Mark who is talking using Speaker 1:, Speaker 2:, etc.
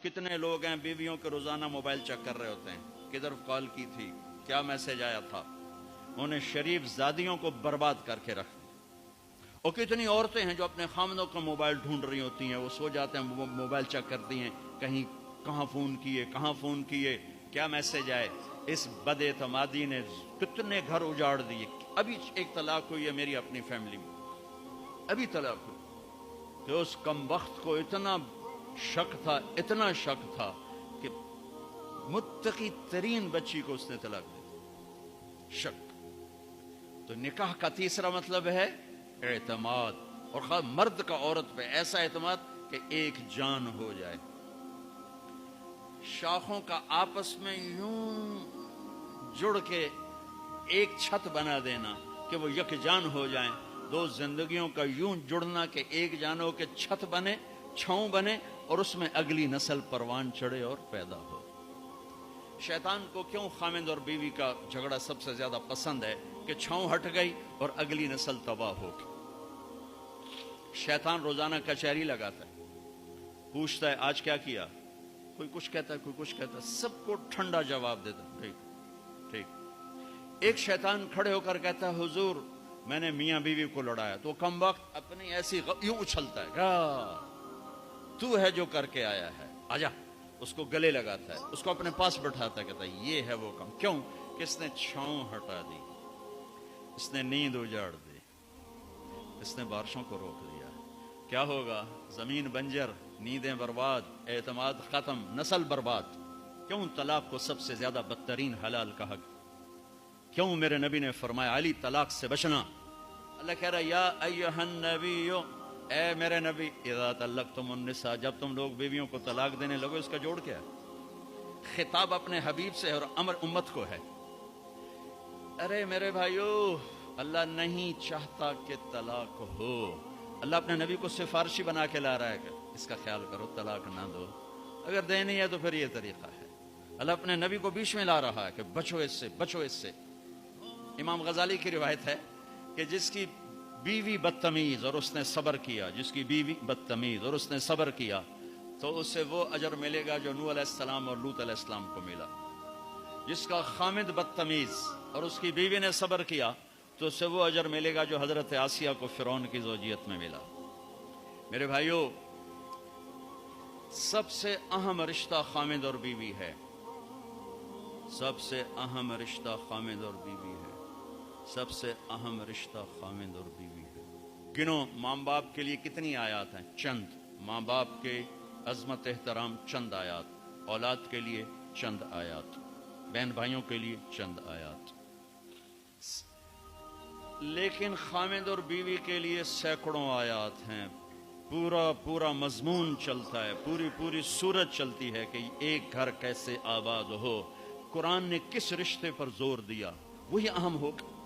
Speaker 1: کتنے لوگ ہیں بیویوں کے روزانہ موبائل چیک کر رہے ہوتے ہیں، کدھر کال کی تھی، کیا میسج آیا تھا، انہیں شریف زادیوں کو برباد کر کے رکھ. اور کتنی عورتیں ہیں جو اپنے خامدوں کا موبائل ڈھونڈ رہی ہوتی ہیں، وہ سو جاتے ہیں موبائل چیک کرتی ہیں، کہیں کہاں فون کیے کیا میسج آئے. اس بد اعتمادی نے کتنے گھر اجاڑ دیے. ابھی ایک طلاق ہوئی ہے میری اپنی فیملی میں، ابھی طلاق ہوئی کہ اس کم وقت کو اتنا شک تھا کہ متقی ترین بچی کو اس نے طلاق دی. شک. تو نکاح کا تیسرا مطلب ہے اعتماد، اور خاص مرد کا عورت پہ ایسا اعتماد کہ ایک جان ہو جائے. شاخوں کا آپس میں یوں جڑ کے ایک چھت بنا دینا کہ وہ یک جان ہو جائیں. دو زندگیوں کا یوں جڑنا کہ ایک جانو کہ چھت بنے، چھاؤں بنے، اور اس میں اگلی نسل پروان چڑھے اور پیدا ہو. شیطان کو کیوں خامند اور بیوی کا جھگڑا سب سے زیادہ پسند ہے کہ چھاؤں ہٹ گئی اور اگلی نسل تباہ ہو گئی. شیطان روزانہ کچہری لگاتا ہے، پوچھتا ہے آج کیا کیا، کوئی کچھ کہتا ہے، کوئی کچھ کہتا ہے، سب کو ٹھنڈا جواب دیتا ہے ٹھیک ٹھیک. ایک شیطان کھڑے ہو کر کہتا ہے حضور میں نے میاں بیوی کو لڑایا، تو کم وقت اپنی ایسی یوں اچھلتا ہے، تو ہے جو کر کے آیا ہے، آجا. اس کو گلے لگاتا ہے، اس کو اپنے پاس بٹھاتا ہے، کہتا ہے یہ ہے وہ کام. کیوں کہ اس نے چھاؤں ہٹا دی، اس نے نیند اجاڑ دی، اس نے بارشوں کو روک دیا. کیا ہوگا؟ زمین بنجر، نیندیں برباد، اعتماد ختم، نسل برباد. کیوں طلاق کو سب سے زیادہ بدترین حلال کہا؟ کیوں میرے نبی نے فرمایا علی طلاق سے بچنا؟ اللہ کہہ رہا یا ایھا النبی، اے میرے نبی، اذا طلقتم النساء، جب تم لوگ بیویوں کو طلاق دینے لگو. اس کا جوڑ کیا ہے؟ خطاب اپنے حبیب سے اور امر امت کو ہے. ارے میرے بھائیو، اللہ نہیں چاہتا کہ طلاق ہو. اللہ اپنے نبی کو سفارشی بنا کے لا رہا ہے کہ اس کا خیال کرو، طلاق نہ دو. اگر دینی ہے تو پھر یہ طریقہ ہے. اللہ اپنے نبی کو بیچ میں لا رہا ہے کہ بچو اس سے، بچو اس سے. امام غزالی کی روایت ہے کہ جس کی بیوی بدتمیز اور اس نے صبر کیا، جس کی بیوی بدتمیز اور اس نے صبر کیا، تو اسے وہ اجر ملے گا جو نوح علیہ السلام اور لوط علیہ السلام کو ملا. جس کا خامد بدتمیز اور اس کی بیوی نے صبر کیا، تو اسے وہ اجر ملے گا جو حضرت آسیہ کو فرعون کی زوجیت میں ملا. میرے بھائیو، سب سے اہم رشتہ خامد اور بیوی ہے. سب سے اہم رشتہ خامد اور بیوی ہے. سب سے اہم رشتہ خامد اور بیوی ہے. گنو ماں باپ کے لیے کتنی آیات ہیں؟ چند. ماں باپ کے عظمت احترام چند آیات، اولاد کے لیے چند آیات، بہن بھائیوں کے لیے چند آیات. لیکن خامد اور بیوی کے لیے سینکڑوں آیات ہیں. پورا مضمون چلتا ہے، پوری صورت چلتی ہے کہ ایک گھر کیسے آباد ہو. قرآن نے کس رشتے پر زور دیا وہی اہم ہوگا.